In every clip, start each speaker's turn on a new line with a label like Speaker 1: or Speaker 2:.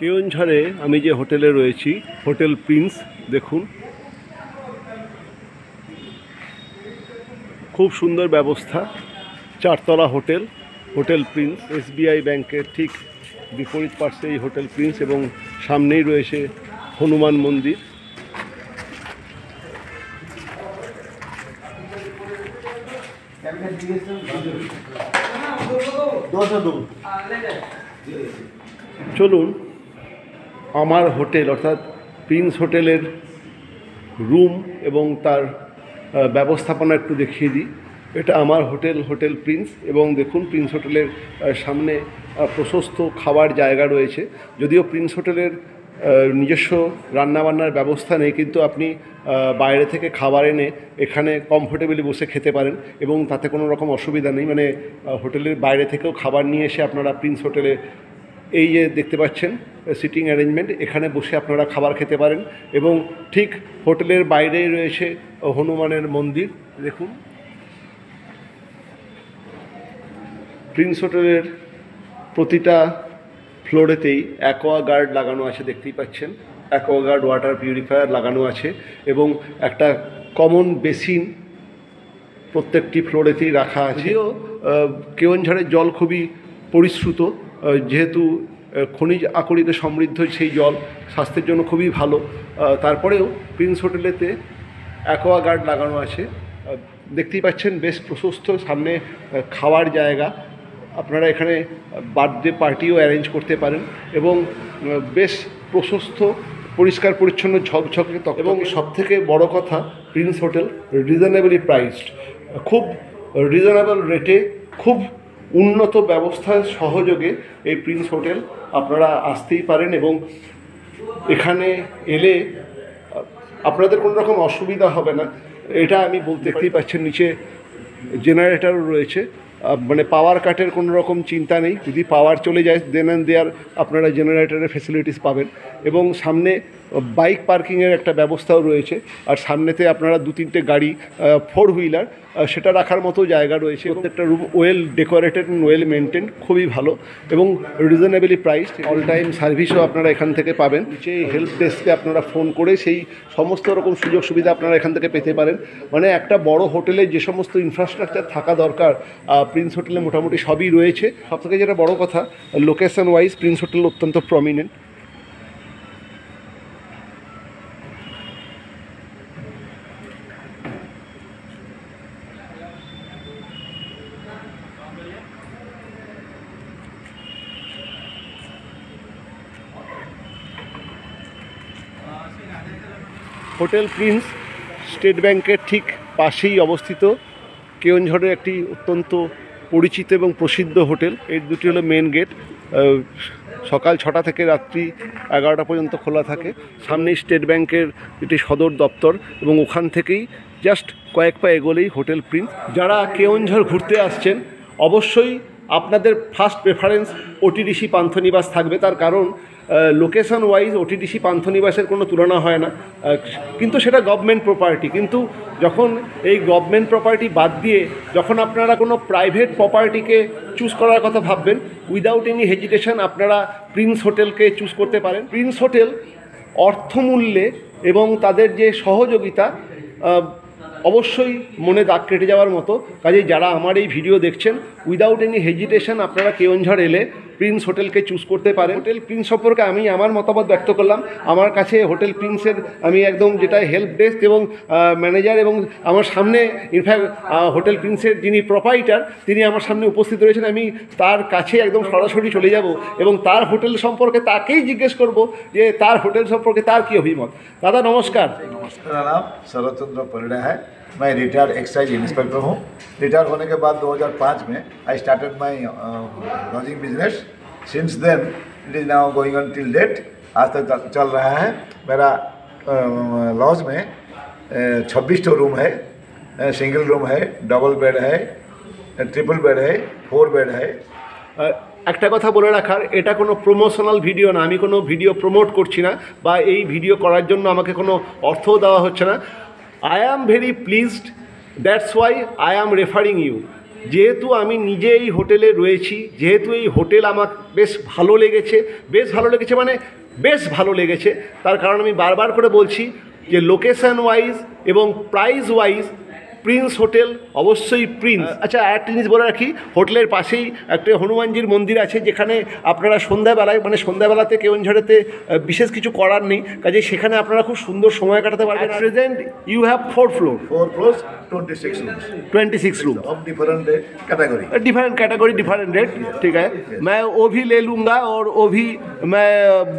Speaker 1: কেওনঝড়ে আমি যে হোটেলে রয়েছি, হোটেল প্রিন্স, দেখুন খুব সুন্দর ব্যবস্থা। চারতলা হোটেল, হোটেল প্রিন্স। SBI ব্যাংকের ঠিক বিপরীত পার্শ্বে এই হোটেল প্রিন্স এবং সামনেই রয়েছে হনুমান মন্দির। চলুন আমার হোটেল অর্থাৎ প্রিন্স হোটেলের রুম এবং তার ব্যবস্থাপনা একটু দেখিয়ে দিই। এটা আমার হোটেল, হোটেল প্রিন্স, এবং দেখুন প্রিন্স হোটেলের সামনে প্রশস্ত খাবার জায়গা রয়েছে। যদিও প্রিন্স হোটেলের নিজস্ব রান্নাবান্নার ব্যবস্থা নেই, কিন্তু আপনি বাইরে থেকে খাবার এনে এখানে কমফোর্টেবলি বসে খেতে পারেন এবং তাতে কোনো রকম অসুবিধা নেই। মানে হোটেলের বাইরে থেকেও খাবার নিয়ে এসে আপনারা প্রিন্স হোটেলে, এই যে দেখতে পাচ্ছেন সিটিং অ্যারেঞ্জমেন্ট, এখানে বসে আপনারা খাবার খেতে পারেন। এবং ঠিক হোটেলের বাইরেই রয়েছে হনুমানের মন্দির। দেখুন প্রিন্স হোটেলের প্রতিটা ফ্লোরেতেই অ্যাকোয়াগার্ড লাগানো আছে, দেখতেই পাচ্ছেন অ্যাকোয়াগার্ড ওয়াটার পিউরিফায়ার লাগানো আছে এবং একটা কমন বেসিন প্রত্যেকটি ফ্লোরেতেই রাখা আছে। কেওনঝড়ের জল খুবই পরিশ্রুত, যেহেতু খনিজ আকরিকে সমৃদ্ধ সেই জল স্বাস্থ্যের জন্য খুবই ভালো। তারপরেও প্রিন্স হোটেলেতে অ্যাকোয়াগার্ড লাগানো আছে, দেখতেই পাচ্ছেন বেশ প্রশস্ত। সামনে খাওয়ার জায়গা, আপনারা এখানে বার্থডে পার্টিও অ্যারেঞ্জ করতে পারেন এবং বেশ প্রশস্ত, পরিষ্কার পরিচ্ছন্ন, ঝকঝকে। এবং সবথেকে বড় কথা, প্রিন্স হোটেল রিজনেবলি প্রাইসড, খুব রিজনেবল রেটে, খুব উন্নত ব্যবস্থার সহযোগে এই প্রিন্স হোটেল আপনারা আসতেই পারেন। এবং এখানে এলে আপনাদের কোনো রকম অসুবিধা হবে না, এটা আমি দেখতেই পাচ্ছেন। নিচে জেনারেটরও রয়েছে, মানে পাওয়ার কাটের কোনো রকম চিন্তা নেই। যদি পাওয়ার চলে যায় দেন অ্যান্ড দেয়ার আপনারা জেনারেটরের ফেসিলিটিস পাবেন। এবং সামনে বাইক পার্কিংয়ের একটা ব্যবস্থাও রয়েছে, আর সামনেতে আপনারা 2-3টে গাড়ি, 4 হুইলার, সেটা রাখার মতো জায়গা রয়েছে। প্রত্যেকটা room well decorated, well maintain, খুবই ভালো এবং রিজনেবলি প্রাইসড। অল টাইম সার্ভিসও আপনারা এখান থেকে পাবেন। নিচে হেল্প ডেস্কে আপনারা ফোন করে সেই সমস্ত রকম সুযোগ সুবিধা আপনারা এখান থেকে পেতে পারেন। মানে একটা বড় হোটেলে যে সমস্ত ইনফ্রাস্ট্রাকচার থাকা দরকার, প্রিন্স হোটেলে মোটামুটি সবই রয়েছে। সবথেকে যেটা বড় কথা, লোকেশন ওয়াইজ প্রিন্স হোটেল অত্যন্ত প্রমিনেন্ট। হোটেল প্রিন্স স্টেট ব্যাংকের ঠিক পাশেই অবস্থিত। কেওনঝড়ের একটি অত্যন্ত পরিচিত এবং প্রসিদ্ধ হোটেল। এর দুটি হলো মেন গেট, সকাল 6টা থেকে রাত্রি 11টা পর্যন্ত খোলা থাকে। সামনেই স্টেট ব্যাংকের একটি সদর দপ্তর এবং ওখান থেকেই জাস্ট কয়েক পা এগোলেই হোটেল প্রিন্স। যারা কেওনঝড় ঘুরতে আসছেন অবশ্যই আপনাদের ফার্স্ট প্রেফারেন্স OTDC পান্থনিবাস থাকবে। তার কারণ লোকেশন ওয়াইজ OTDC পান্থনিবাসের কোনো তুলনা হয় না, কিন্তু সেটা গভর্নমেন্ট প্রপার্টি। কিন্তু যখন এই গভর্নমেন্ট প্রপার্টি বাদ দিয়ে যখন আপনারা কোনো প্রাইভেট প্রপার্টিকে চুজ করার কথা ভাববেন, উইদাউট এনি হেজিটেশন আপনারা প্রিন্স হোটেলকে চুজ করতে পারেন। প্রিন্স হোটেল অর্থমূল্যে এবং তাদের যে সহযোগিতা অবশ্যই মনে দাগ কেটে যাওয়ার মতো। কাজেই যারা আমার এই ভিডিও দেখছেন, উইদাউট এনি হেজিটেশন আপনারা কেওনঝড় এলে প্রিন্স হোটেলকে চুজ করতে পারেন। হোটেল প্রিন্স সম্পর্কে আমি আমার মতামত ব্যক্ত করলাম। আমার কাছে হোটেল প্রিন্সের আমি একদম যেটা হেল্প ডেস্ক এবং ম্যানেজার, এবং আমার সামনে ইনফ্যাক্ট হোটেল প্রিন্সের যিনি প্রোপাইটার তিনি আমার সামনে উপস্থিত রয়েছেন। আমি তার কাছে একদম সরাসরি চলে যাব এবং তার হোটেল সম্পর্কে তাকেই জিজ্ঞেস করব যে তার হোটেল সম্পর্কে তার কী অভিমত। दादा नमस्कार।
Speaker 2: नमस्कार, मेरा नाम शरद चंद्र परिड़ा है। मैं रिटायर्ड एक्साइज इंस्पेक्टर हूँ। रिटायर होने के बाद 2005 में I started my lodging business. Since then it is now going on till date, आज तक चल रहा है। मेरा लॉज में 26 रूम है, सिंगल रूम है, डबल बेड है, ट्रिपल बेड है, 4 बेड है।
Speaker 1: একটা কথা বলে রাখার, এটা কোনো প্রমোশনাল ভিডিও না, আমি কোনো ভিডিও প্রমোট করছি না বা এই ভিডিও করার জন্য আমাকে কোনো অর্থও দেওয়া হচ্ছে না। I am very pleased, that's why I am referring you. যেহেতু আমি নিজে এই হোটেলে রয়েছি, যেহেতু এই হোটেল আমার বেশ ভালো লেগেছে মানে বেশ ভালো লেগেছে, তার কারণ আমি বারবার করে বলছি যে লোকেশন ওয়াইজ এবং প্রাইস ওয়াইজ প্রিন্স হোটেল অবশ্যই প্রিন্স। আচ্ছা, একটা জিনিস বলে রাখি, হোটেলের পাশেই একটা হনুমানজির মন্দির আছে, যেখানে আপনারা সন্ধ্যাবেলায় মানে সন্ধ্যাবেলাতে কেওনঝড়েতে বিশেষ কিছু করার নেই, কাজে সেখানে আপনারা খুব সুন্দর সময় কাটাতে পারবেন। Present you have 4 floors,
Speaker 2: 26 rooms
Speaker 1: 26 room
Speaker 2: of different category.
Speaker 1: Different category different rate, ठीक है। मैं वो भी ले लूँगा और वो भी मैं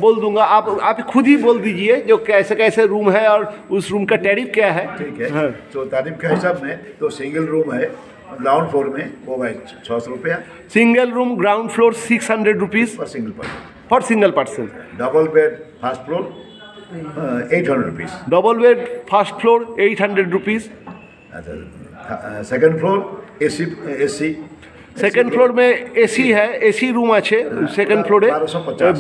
Speaker 1: बोल दूँगा, आप खुद ही बोल दीजिए जो कैसे कैसे रूम है और उस रूम का टैरिफ क्या है।
Speaker 2: ठीक है,
Speaker 1: हाँ।
Speaker 2: तो तारीफ के हिसाब में तो सिंगल रूम है ग्राउंड फ्लोर में वो भाई 600 रुपया
Speaker 1: single room ground floor 600 rupees
Speaker 2: पर single person.
Speaker 1: For single person.
Speaker 2: Double bed first floor 800 rupees.
Speaker 1: Double bed first floor 800 rupees.
Speaker 2: Second floor AC
Speaker 1: second floor में एसी है, एसी रूम আছে second ফ্লোরে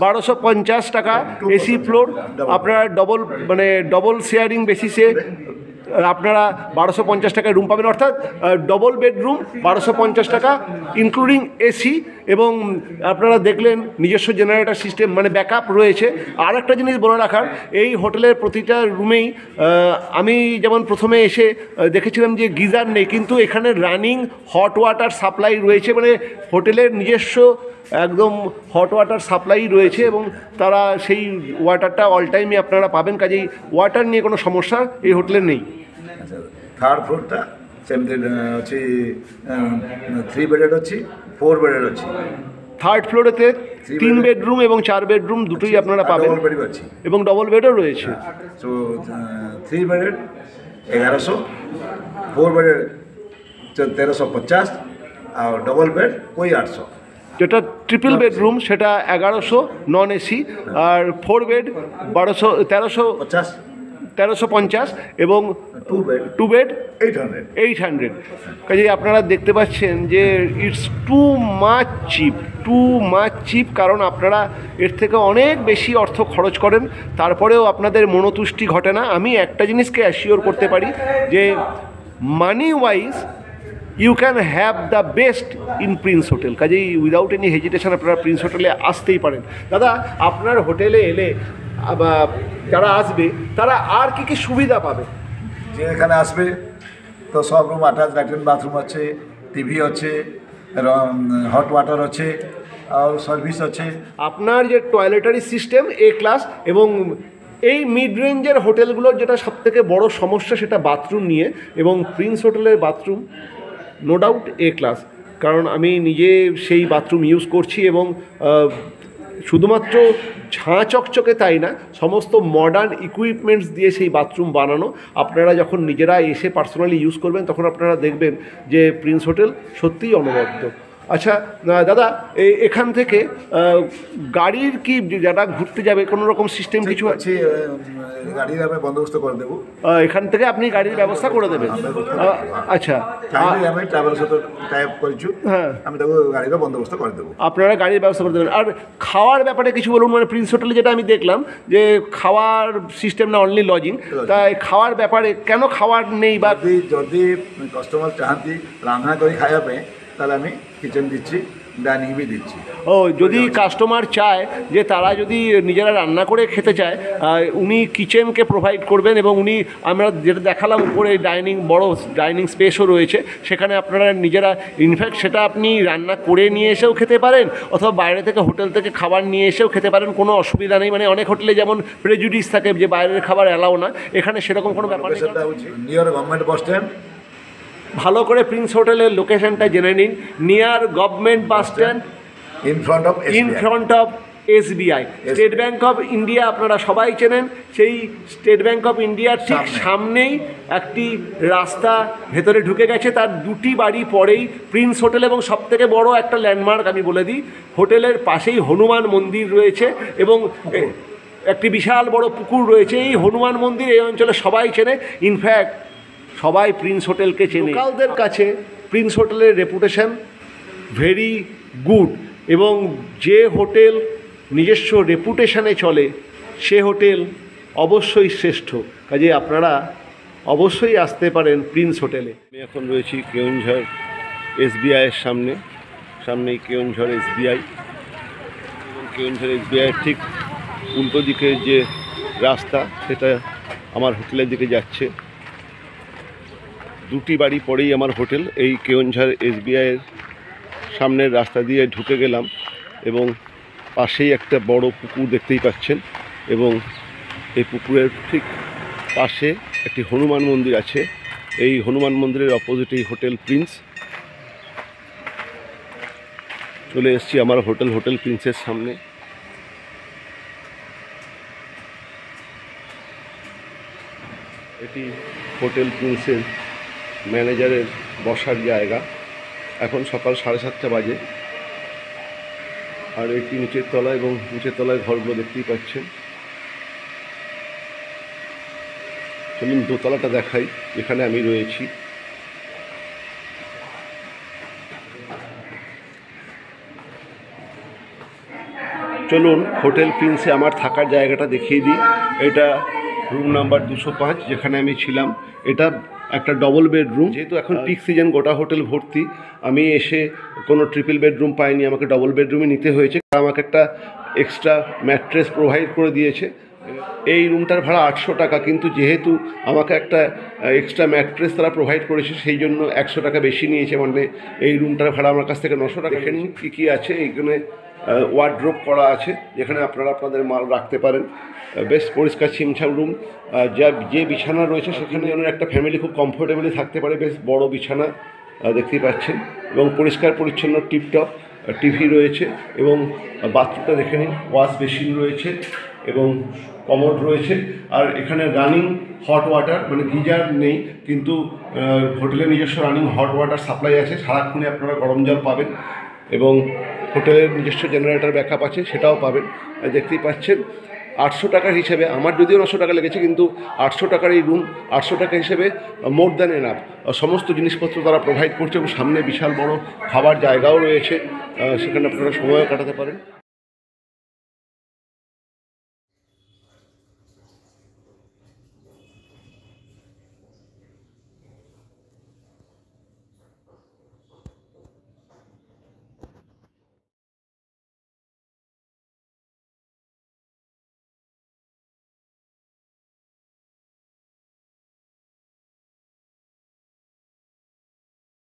Speaker 1: 1250 টাকা এসি ফ্লোর। আপনারা double মানে double sharing বেসিসে আপনারা 1250 টাকায় রুম পাবেন, অর্থাৎ ডবল বেডরুম 1250 টাকা ইনক্লুডিং এসি, এবং আপনারা দেখলেন নিজস্ব জেনারেটর সিস্টেম মানে ব্যাকআপ রয়েছে। আর একটা জিনিস বলে রাখার, এই হোটেলের প্রতিটা রুমেই আমি যেমন প্রথমে এসে দেখেছিলাম যে গিজার নেই, কিন্তু এখানে রানিং হট ওয়াটার সাপ্লাই রয়েছে, মানে হোটেলের নিজস্ব একদম হট ওয়াটার সাপ্লাই রয়েছে এবং তারা সেই ওয়াটারটা অল টাইমই আপনারা পাবেন, কাজেই ওয়াটার নিয়ে কোনো সমস্যা এই হোটেলে নেই।
Speaker 2: আচ্ছা, থার্ড ফ্লোরটা সেমতি ଅଛି 3 বেডেড ଅଛି 4 বেডেড ଅଛି।
Speaker 1: থার্ড ফ্লোরেতে 3 বেডরুম এবং 4 বেডরুম দুটোই আপনারা পাবেন,
Speaker 2: ডবল বেড আছে
Speaker 1: এবং ডবল বেডও রয়েছে।
Speaker 2: সো 3 বেডেড 1100, 4 বেডেড 1350 আর ডবল বেড ওই 800।
Speaker 1: যেটা ট্রিপল বেডরুম সেটা 1100 নন এসি, আর 4 বেড 1350 এবং 2 বেড 800। কাজে আপনারা দেখতে পাচ্ছেন যে ইটস টু মাচ চিপ, কারণ আপনারা এর থেকে অনেক বেশি অর্থ খরচ করেন, তারপরেও আপনাদের মনোতুষ্টি ঘটে না। আমি একটা জিনিসকে অ্যাসিওর করতে পারি যে money wise you can have the best in Prince Hotel, কাজেই উইদাউট এনি হেজিটেশন আপনারা প্রিন্স হোটেলে আসতেই পারেন। দাদা, আপনার হোটেলে এলে যারা আসবে তারা আর কি কি সুবিধা পাবে?
Speaker 2: যে এখানে আসবে তো সব রুম আটাচ ল্যাট্রিন বাথরুম আছে, টিভি আছে, হট ওয়াটার আছে আর সার্ভিস আছে।
Speaker 1: আপনার যে টয়লেটারি সিস্টেম এ ক্লাস, এবং এই মিড রেঞ্জের হোটেলগুলোর যেটা সবথেকে বড় সমস্যা সেটা বাথরুম নিয়ে, এবং প্রিন্স হোটেলের বাথরুম নো ডাউট এ ক্লাস, কারণ আমি নিজে সেই বাথরুম ইউজ করছি, এবং শুধুমাত্র ঝাঁ চকচকে তাই না, সমস্ত মডার্ন ইকুইপমেন্টস দিয়ে সেই বাথরুম বানানো। আপনারা যখন নিজেরা এসে পার্সোনালি ইউজ করবেন তখন আপনারা দেখবেন যে প্রিন্স হোটেল সত্যিই অনবদ্য। আচ্ছা দাদা, এখান থেকে গাড়ির কি যারা ঘুরতে যাবে কোনো রকম সিস্টেম কিছু আছে?
Speaker 2: গাড়ির আমি বন্দোবস্ত করে দেবো,
Speaker 1: এখান থেকে আপনি গাড়ির ব্যবস্থা করে দেবেন? আচ্ছা,
Speaker 2: আমি ট্রাভেলের সাথে টাইপ করেছি,
Speaker 1: হ্যাঁ,
Speaker 2: আমি তাকে গাড়ির বন্দোবস্ত করে দেবো।
Speaker 1: আপনারা গাড়ির ব্যবস্থা করে দেবেন। আর খাওয়ার ব্যাপারে কিছু বলুন, মানে প্রিন্স হোটেলে যেটা আমি দেখলাম যে খাওয়ার সিস্টেম না, অনলি লজিং, তাই খাওয়ার ব্যাপারে কেন খাওয়ার নেই? বা
Speaker 2: যদি কস্টমার চাহান্তি রান্না করে খাইয়া পাই তাহলে আমি কিচেন দিচ্ছি, ডাইনিং বি দিচ্ছি।
Speaker 1: ও, যদি কাস্টমার চায় যে তারা যদি নিজেরা রান্না করে খেতে চায়, উনি কিচেনকে প্রোভাইড করবেন, এবং উনি আমরা যেটা দেখালাম উপরে বড় ডাইনিং স্পেসও রয়েছে, সেখানে আপনারা নিজেরা ইনফ্যাক্ট সেটা আপনি রান্না করে নিয়ে এসেও খেতে পারেন, অথবা বাইরে থেকে হোটেল থেকে খাবার নিয়ে এসেও খেতে পারেন, কোনো অসুবিধা নেই। মানে অনেক হোটেলে যেমন প্রেজুডিস থাকে যে বাইরের খাবার অ্যালাও না, এখানে সেরকম কোনো ব্যাপার নেই।
Speaker 2: নিয়ার গভর্নমেন্ট বাস স্ট্যান্ড,
Speaker 1: ভালো করে প্রিন্স হোটেলের লোকেশনটা জেনে নিন। Near government bus stand, in front of SBI, state bank of India আপনারা সবাই চেনেন। সেই স্টেট ব্যাঙ্ক অফ ইন্ডিয়ার ঠিক সামনেই একটি রাস্তা ভেতরে ঢুকে গেছে, তার 2টি বাড়ি পরেই প্রিন্স হোটেল, এবং সবথেকে বড় একটা ল্যান্ডমার্ক আমি বলে দিই, হোটেলের পাশেই হনুমান মন্দির রয়েছে এবং একটি বিশাল বড় পুকুর রয়েছে। এই হনুমান মন্দির এই অঞ্চলে সবাই চেনে, ইনফ্যাক্ট সবাই প্রিন্স হোটেলকে চেনে। লোকালদের কাছে প্রিন্স হোটেলের রেপুটেশন ভেরি গুড, এবং যে হোটেল নিজস্ব রেপুটেশনে চলে সে হোটেল অবশ্যই শ্রেষ্ঠ, কাজে আপনারা অবশ্যই আসতে পারেন প্রিন্স হোটেলে। আমি এখন রয়েছি কেওনঝড় এসবিআইয়ের সামনেই কেওনঝড় এসবিআই, এবং কেওনঝড় এসবিআইয়ের ঠিক উল্টো দিকে যে রাস্তা সেটা আমার হোটেলের দিকে যাচ্ছে। দুটি বাড়ি পরেই আমার হোটেল। এই কেওনঝড় এসবিআইয়ের সামনের রাস্তা দিয়ে ঢুকে গেলাম এবং পাশেই একটা বড় পুকুর দেখতেই পাচ্ছেন, এবং এই পুকুরের ঠিক পাশে একটি হনুমান মন্দির আছে। এই হনুমান মন্দিরের অপোজিটেই হোটেল প্রিন্স। চলে এসেছি আমার হোটেল প্রিন্সের সামনে। এটি হোটেল প্রিন্সের ম্যানেজারের বসার জায়গা। এখন সকাল 7:30 বাজে, আর এটি নিচের তলা, এবং নিচের তলায় ঘরগুলো দেখতেই পাচ্ছেন। চলুন দোতলাটা দেখাই যেখানে আমি রয়েছি। চলুন হোটেল প্রিন্সে আমার থাকার জায়গাটা দেখিয়ে দিই। এটা রুম নাম্বার 205, যেখানে আমি ছিলাম। এটা একটা ডবল বেডরুম। যেহেতু এখন পিক সিজন, গোটা হোটেল ভর্তি, আমি এসে কোনো ট্রিপল বেডরুম পাইনি, আমাকে ডবল বেডরুমই নিতে হয়েছে। আমাকে একটা এক্সট্রা ম্যাট্রেস প্রোভাইড করে দিয়েছে। এই রুমটার ভাড়া 800 টাকা, কিন্তু যেহেতু আমাকে একটা এক্সট্রা ম্যাট্রেস তারা প্রোভাইড করেছে সেই জন্য 100 টাকা বেশি নিয়েছে। মানে এই রুমটার ভাড়া আমার কাছ থেকে 900 টাকা। এখানে কী আছে, এইখানে ওয়ার্ড্রোব করা আছে যেখানে আপনারা আপনাদের মাল রাখতে পারেন। বেশ পরিষ্কার ছিমছাম রুম। যে বিছানা রয়েছে সেখানে যেন একটা ফ্যামিলি খুব কমফোর্টেবলি থাকতে পারে। বেশ বড় বিছানা দেখতেই পাচ্ছেন, এবং পরিষ্কার পরিচ্ছন্ন টিপটপ টিভি রয়েছে, এবং বাথরুমটা দেখে নিন, ওয়াশ বেসিন রয়েছে এবং কমোড রয়েছে। আর এখানে রানিং হট ওয়াটার, মানে গিজার নেই, কিন্তু হোটেলের নিজস্ব রানিং হট ওয়াটার সাপ্লাই আছে। সারাক্ষণে আপনারা গরম জল পাবেন, এবং হোটেলের নিজস্ব জেনারেটর ব্যাকআপ আছে, সেটাও পাবেন। দেখতেই পাচ্ছেন 800 টাকার হিসেবে, আমার যদিও 900 টাকা লেগেছে, কিন্তু 800 টাকার এই রুম 800 টাকা হিসেবে মোর দ্যান এনাফ। সমস্ত জিনিসপত্র তারা প্রোভাইড করছে, এবং সামনে বিশাল বড় খাবার জায়গাও রয়েছে, সেখানে আপনারা সময়ও কাটাতে পারেন।